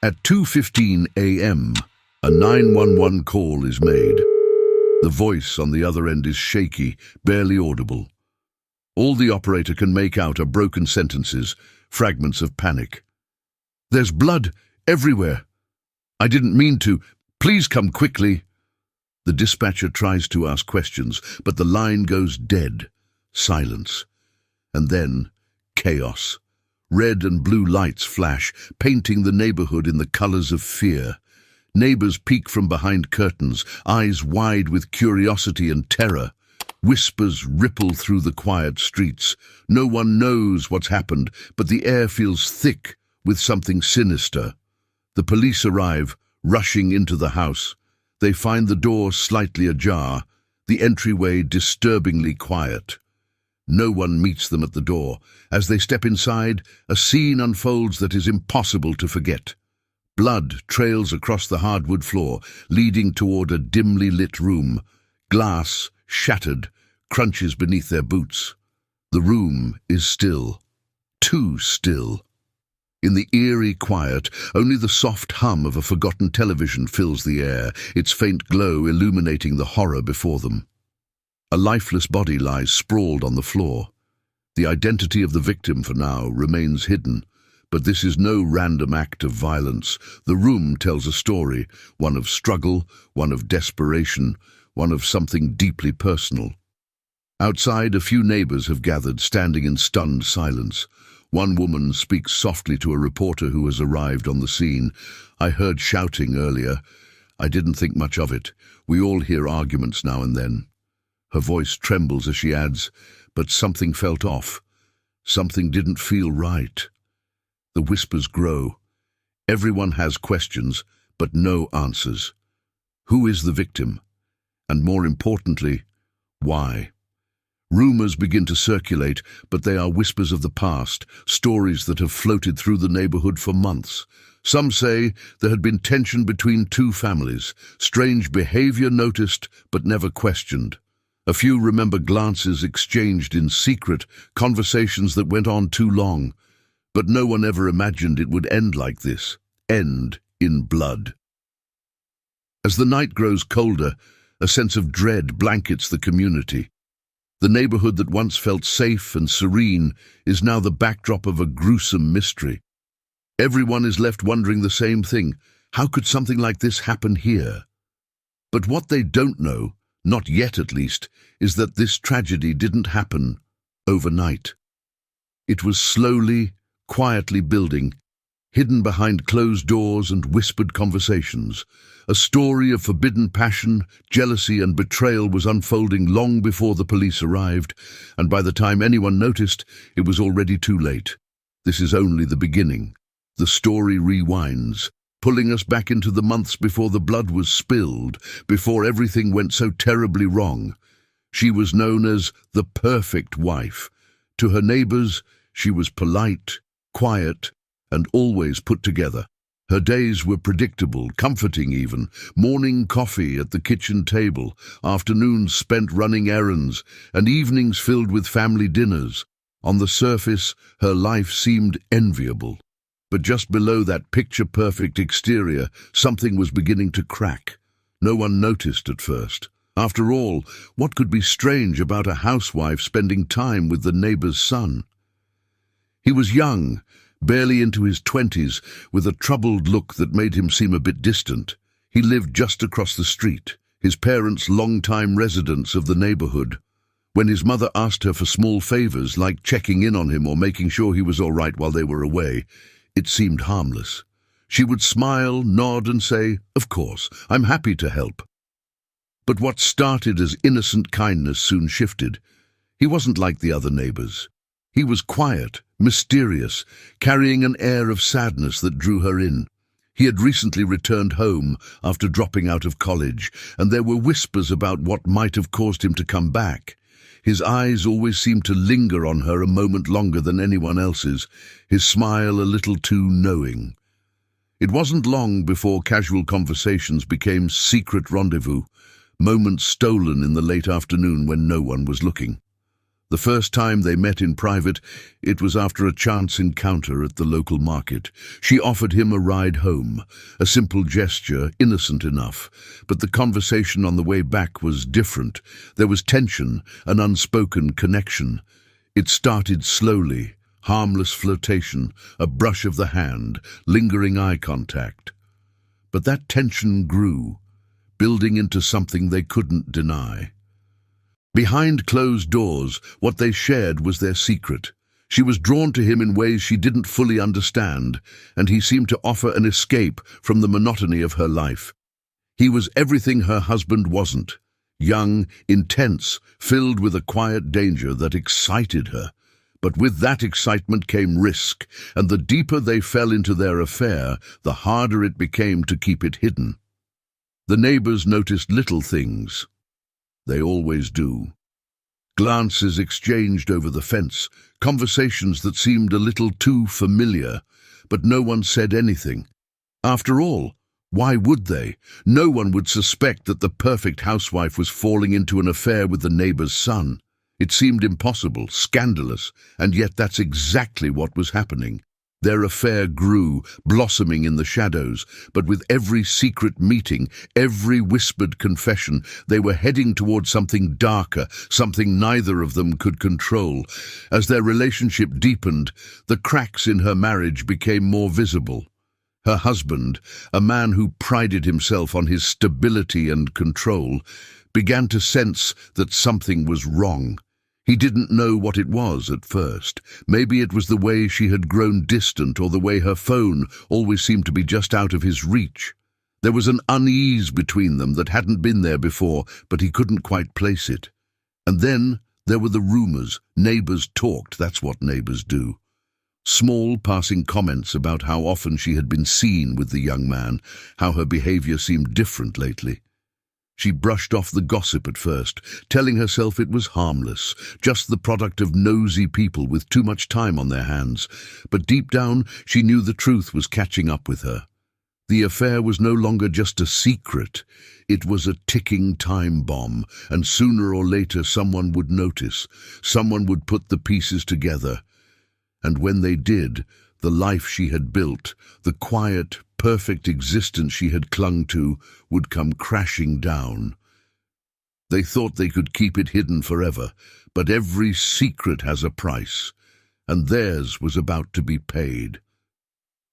At 2:15 a.m., a 911 call is made. The voice on the other end is shaky, barely audible. All the operator can make out are broken sentences, fragments of panic. "There's blood everywhere. I didn't mean to. Please come quickly." The dispatcher tries to ask questions, but the line goes dead. Silence. And then, chaos. Red and blue lights flash, painting the neighborhood in the colors of fear. Neighbors peek from behind curtains, eyes wide with curiosity and terror. Whispers ripple through the quiet streets. No one knows what's happened, but the air feels thick with something sinister. The police arrive, rushing into the house. They find the door slightly ajar, the entryway disturbingly quiet. No one meets them at the door. As they step inside, a scene unfolds that is impossible to forget. Blood trails across the hardwood floor, leading toward a dimly lit room. Glass, shattered, crunches beneath their boots. The room is still. Too still. In the eerie quiet, only the soft hum of a forgotten television fills the air, its faint glow illuminating the horror before them. A lifeless body lies sprawled on the floor. The identity of the victim for now remains hidden, but this is no random act of violence. The room tells a story, one of struggle, one of desperation, one of something deeply personal. Outside, a few neighbors have gathered, standing in stunned silence. One woman speaks softly to a reporter who has arrived on the scene. "I heard shouting earlier. I didn't think much of it. We all hear arguments now and then." Her voice trembles as she adds, "But something felt off. Something didn't feel right." The whispers grow. Everyone has questions, but no answers. Who is the victim? And more importantly, why? Rumors begin to circulate, but they are whispers of the past, stories that have floated through the neighborhood for months. Some say there had been tension between two families, strange behavior noticed but never questioned. A few remember glances exchanged in secret, conversations that went on too long. But no one ever imagined it would end like this, end in blood. As the night grows colder, a sense of dread blankets the community. The neighborhood that once felt safe and serene is now the backdrop of a gruesome mystery. Everyone is left wondering the same thing: how could something like this happen here? But what they don't know, not yet at least, is that this tragedy didn't happen overnight. It was slowly, quietly building, hidden behind closed doors and whispered conversations. A story of forbidden passion, jealousy and betrayal was unfolding long before the police arrived, and by the time anyone noticed, it was already too late. This is only the beginning. The story rewinds, pulling us back into the months before the blood was spilled, before everything went so terribly wrong. She was known as the perfect wife. To her neighbors, she was polite, quiet, and always put together. Her days were predictable, comforting even. Morning coffee at the kitchen table, afternoons spent running errands, and evenings filled with family dinners. On the surface, her life seemed enviable. But just below that picture-perfect exterior, something was beginning to crack. No one noticed at first. After all, what could be strange about a housewife spending time with the neighbor's son? He was young, barely into his 20s, with a troubled look that made him seem a bit distant. He lived just across the street, his parents long-time residents of the neighborhood. When his mother asked her for small favors, like checking in on him or making sure he was all right while they were away, it seemed harmless. She would smile, nod and say, "Of course, I'm happy to help." But what started as innocent kindness soon shifted. He wasn't like the other neighbors. He was quiet, mysterious, carrying an air of sadness that drew her in. He had recently returned home after dropping out of college, and there were whispers about what might have caused him to come back. His eyes always seemed to linger on her a moment longer than anyone else's, his smile a little too knowing. It wasn't long before casual conversations became secret rendezvous, moments stolen in the late afternoon when no one was looking. The first time they met in private, it was after a chance encounter at the local market. She offered him a ride home, a simple gesture, innocent enough. But the conversation on the way back was different. There was tension, an unspoken connection. It started slowly, harmless flirtation, a brush of the hand, lingering eye contact. But that tension grew, building into something they couldn't deny. Behind closed doors, what they shared was their secret. She was drawn to him in ways she didn't fully understand, and he seemed to offer an escape from the monotony of her life. He was everything her husband wasn't. Young, intense, filled with a quiet danger that excited her. But with that excitement came risk, and the deeper they fell into their affair, the harder it became to keep it hidden. The neighbors noticed little things. They always do. Glances exchanged over the fence, conversations that seemed a little too familiar, but no one said anything. After all, why would they? No one would suspect that the perfect housewife was falling into an affair with the neighbor's son. It seemed impossible, scandalous, and yet that's exactly what was happening. Their affair grew, blossoming in the shadows, but with every secret meeting, every whispered confession, they were heading toward something darker, something neither of them could control. As their relationship deepened, the cracks in her marriage became more visible. Her husband, a man who prided himself on his stability and control, began to sense that something was wrong. He didn't know what it was at first. Maybe it was the way she had grown distant, or the way her phone always seemed to be just out of his reach. There was an unease between them that hadn't been there before, but he couldn't quite place it. And then there were the rumors. Neighbors talked, that's what neighbors do. Small passing comments about how often she had been seen with the young man, how her behavior seemed different lately. She brushed off the gossip at first, telling herself it was harmless, just the product of nosy people with too much time on their hands. But deep down, she knew the truth was catching up with her. The affair was no longer just a secret. It was a ticking time bomb, and sooner or later someone would notice. Someone would put the pieces together. And when they did, the life she had built, the quiet, perfect existence she had clung to, would come crashing down. They thought they could keep it hidden forever, but every secret has a price, and theirs was about to be paid.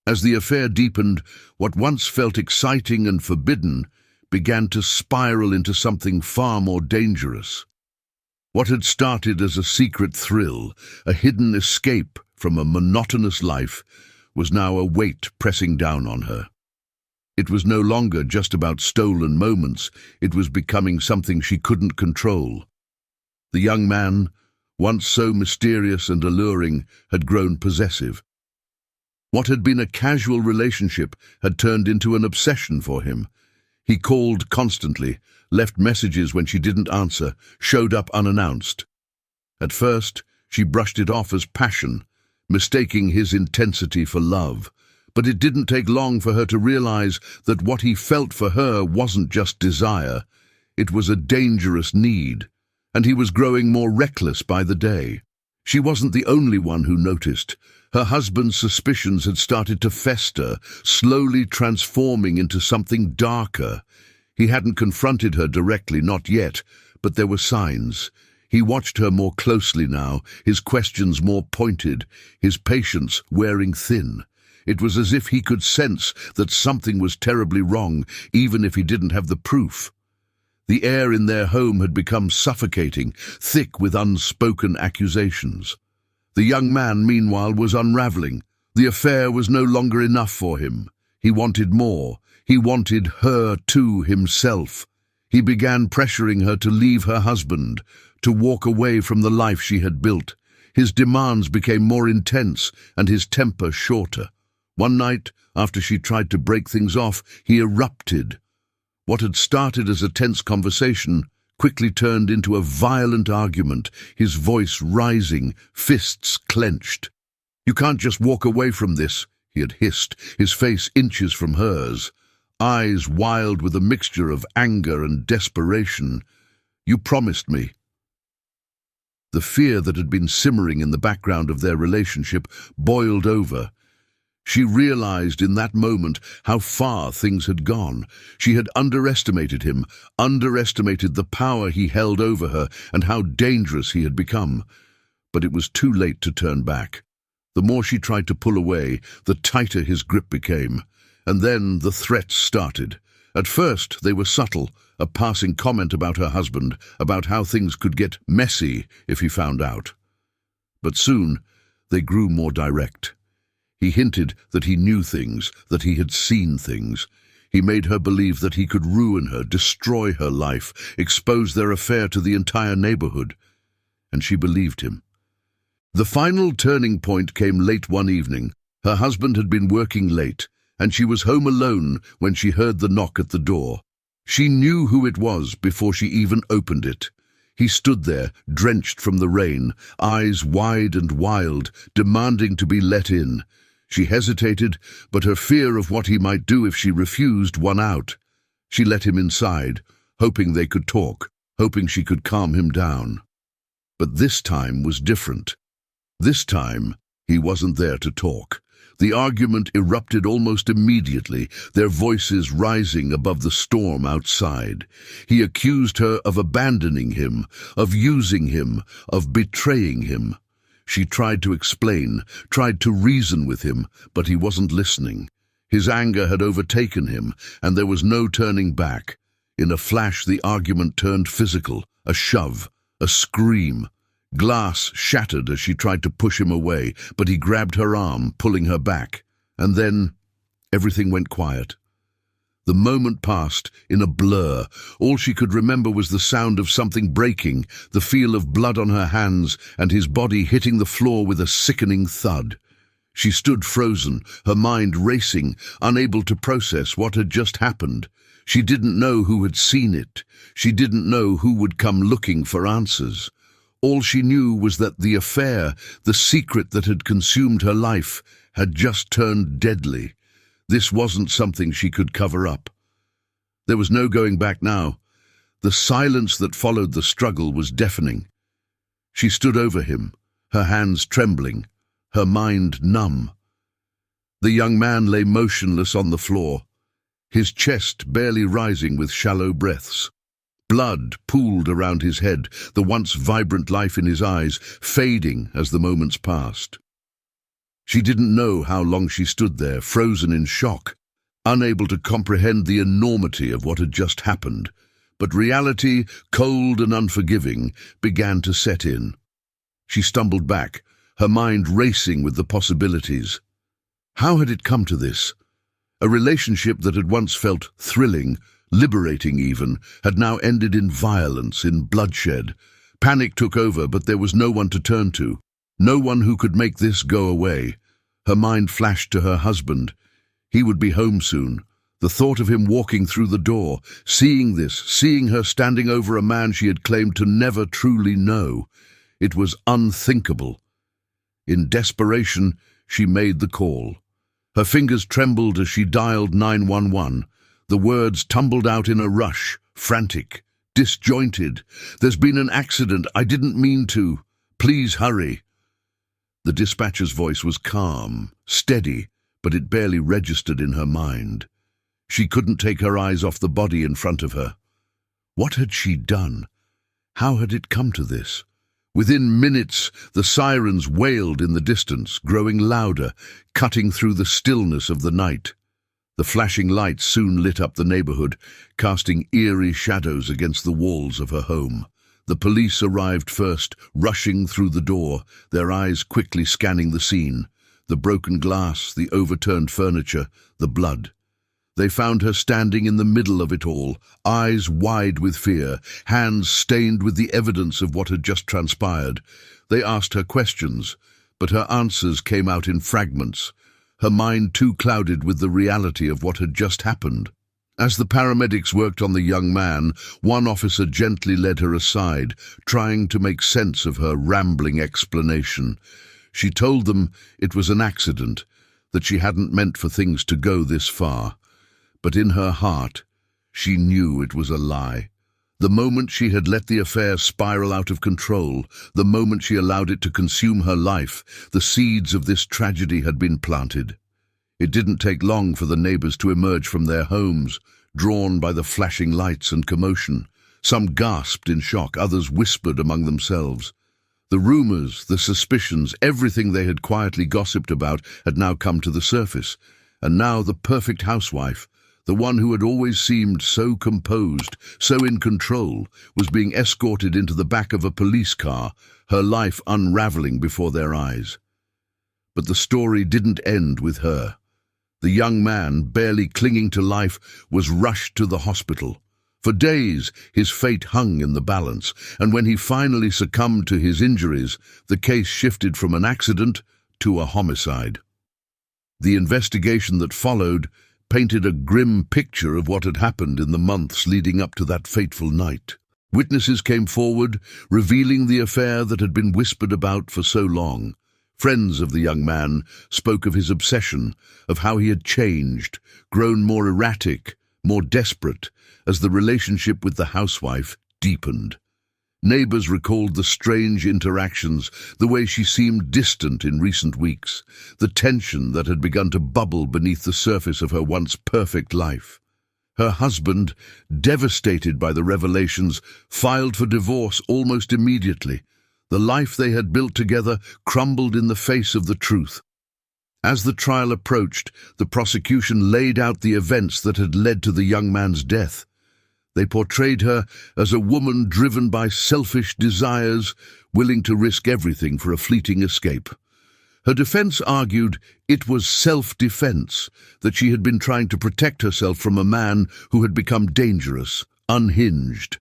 As the affair deepened, what once felt exciting and forbidden began to spiral into something far more dangerous. What had started as a secret thrill, a hidden escape from a monotonous life, was now a weight pressing down on her. It was no longer just about stolen moments, it was becoming something she couldn't control. The young man, once so mysterious and alluring, had grown possessive. What had been a casual relationship had turned into an obsession for him. He called constantly, left messages when she didn't answer, showed up unannounced. At first, she brushed it off as passion, mistaking his intensity for love. But it didn't take long for her to realize that what he felt for her wasn't just desire. It was a dangerous need, and he was growing more reckless by the day. She wasn't the only one who noticed. Her husband's suspicions had started to fester, slowly transforming into something darker. He hadn't confronted her directly, not yet, but there were signs. He watched her more closely now, his questions more pointed, his patience wearing thin. It was as if he could sense that something was terribly wrong, even if he didn't have the proof. The air in their home had become suffocating, thick with unspoken accusations. The young man, meanwhile, was unraveling. The affair was no longer enough for him. He wanted more. He wanted her to himself. He began pressuring her to leave her husband, to walk away from the life she had built. His demands became more intense and his temper shorter. One night, after she tried to break things off, he erupted. What had started as a tense conversation quickly turned into a violent argument, his voice rising, fists clenched. "You can't just walk away from this," he had hissed, his face inches from hers, eyes wild with a mixture of anger and desperation. "You promised me." The fear that had been simmering in the background of their relationship boiled over. She realized in that moment how far things had gone. She had underestimated him, underestimated the power he held over her and how dangerous he had become. But it was too late to turn back. The more she tried to pull away, the tighter his grip became. And then the threats started. At first, they were subtle, a passing comment about her husband, about how things could get messy if he found out. But soon, they grew more direct. He hinted that he knew things, that he had seen things. He made her believe that he could ruin her, destroy her life, expose their affair to the entire neighborhood. And she believed him. The final turning point came late one evening. Her husband had been working late, and she was home alone when she heard the knock at the door. She knew who it was before she even opened it. He stood there, drenched from the rain, eyes wide and wild, demanding to be let in. She hesitated, but her fear of what he might do if she refused won out. She let him inside, hoping they could talk, hoping she could calm him down. But this time was different. This time, he wasn't there to talk. The argument erupted almost immediately, their voices rising above the storm outside. He accused her of abandoning him, of using him, of betraying him. She tried to explain, tried to reason with him, but he wasn't listening. His anger had overtaken him, and there was no turning back. In a flash, the argument turned physical, a shove, a scream. Glass shattered as she tried to push him away, but he grabbed her arm, pulling her back. And then, everything went quiet. The moment passed in a blur. All she could remember was the sound of something breaking, the feel of blood on her hands, and his body hitting the floor with a sickening thud. She stood frozen, her mind racing, unable to process what had just happened. She didn't know who had seen it. She didn't know who would come looking for answers. All she knew was that the affair, the secret that had consumed her life, had just turned deadly. This wasn't something she could cover up. There was no going back now. The silence that followed the struggle was deafening. She stood over him, her hands trembling, her mind numb. The young man lay motionless on the floor, his chest barely rising with shallow breaths. Blood pooled around his head, the once vibrant life in his eyes fading as the moments passed. She didn't know how long she stood there, frozen in shock, unable to comprehend the enormity of what had just happened. But reality, cold and unforgiving, began to set in. She stumbled back, her mind racing with the possibilities. How had it come to this? A relationship that had once felt thrilling, liberating even, had now ended in violence, in bloodshed. Panic took over, but there was no one to turn to. No one who could make this go away. Her mind flashed to her husband. He would be home soon. The thought of him walking through the door, seeing this, seeing her standing over a man she had claimed to never truly know. It was unthinkable. In desperation, she made the call. Her fingers trembled as she dialed 911. The words tumbled out in a rush, frantic, disjointed. "There's been an accident. I didn't mean to. Please hurry." The dispatcher's voice was calm, steady, but it barely registered in her mind. She couldn't take her eyes off the body in front of her. What had she done? How had it come to this? Within minutes, the sirens wailed in the distance, growing louder, cutting through the stillness of the night. The flashing lights soon lit up the neighborhood, casting eerie shadows against the walls of her home. The police arrived first, rushing through the door, their eyes quickly scanning the scene. The broken glass, the overturned furniture, the blood. They found her standing in the middle of it all, eyes wide with fear, hands stained with the evidence of what had just transpired. They asked her questions, but her answers came out in fragments, her mind too clouded with the reality of what had just happened. As the paramedics worked on the young man, one officer gently led her aside, trying to make sense of her rambling explanation. She told them it was an accident, that she hadn't meant for things to go this far. But in her heart, she knew it was a lie. The moment she had let the affair spiral out of control, the moment she allowed it to consume her life, the seeds of this tragedy had been planted. It didn't take long for the neighbors to emerge from their homes, drawn by the flashing lights and commotion. Some gasped in shock, others whispered among themselves. The rumors, the suspicions, everything they had quietly gossiped about had now come to the surface. And now the perfect housewife, the one who had always seemed so composed, so in control, was being escorted into the back of a police car, her life unraveling before their eyes. But the story didn't end with her. The young man, barely clinging to life, was rushed to the hospital. For days, his fate hung in the balance, and when he finally succumbed to his injuries, the case shifted from an accident to a homicide. The investigation that followed painted a grim picture of what had happened in the months leading up to that fateful night. Witnesses came forward, revealing the affair that had been whispered about for so long. Friends of the young man spoke of his obsession, of how he had changed, grown more erratic, more desperate, as the relationship with the housewife deepened. Neighbors recalled the strange interactions, the way she seemed distant in recent weeks, the tension that had begun to bubble beneath the surface of her once perfect life. Her husband, devastated by the revelations, filed for divorce almost immediately. The life they had built together crumbled in the face of the truth. As the trial approached, the prosecution laid out the events that had led to the young man's death. They portrayed her as a woman driven by selfish desires, willing to risk everything for a fleeting escape. Her defense argued it was self-defense, that she had been trying to protect herself from a man who had become dangerous, unhinged.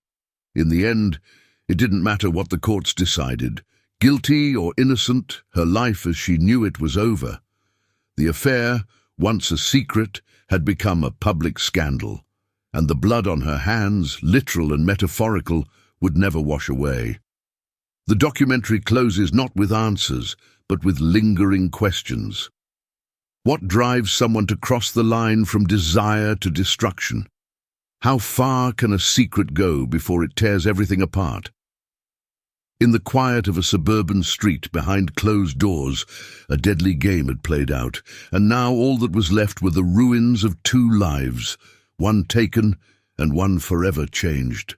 In the end, it didn't matter what the courts decided. Guilty or innocent, her life as she knew it was over. The affair, once a secret, had become a public scandal, and the blood on her hands, literal and metaphorical, would never wash away. The documentary closes not with answers, but with lingering questions. What drives someone to cross the line from desire to destruction? How far can a secret go before it tears everything apart? In the quiet of a suburban street behind closed doors, a deadly game had played out, and now all that was left were the ruins of two lives, one taken and one forever changed.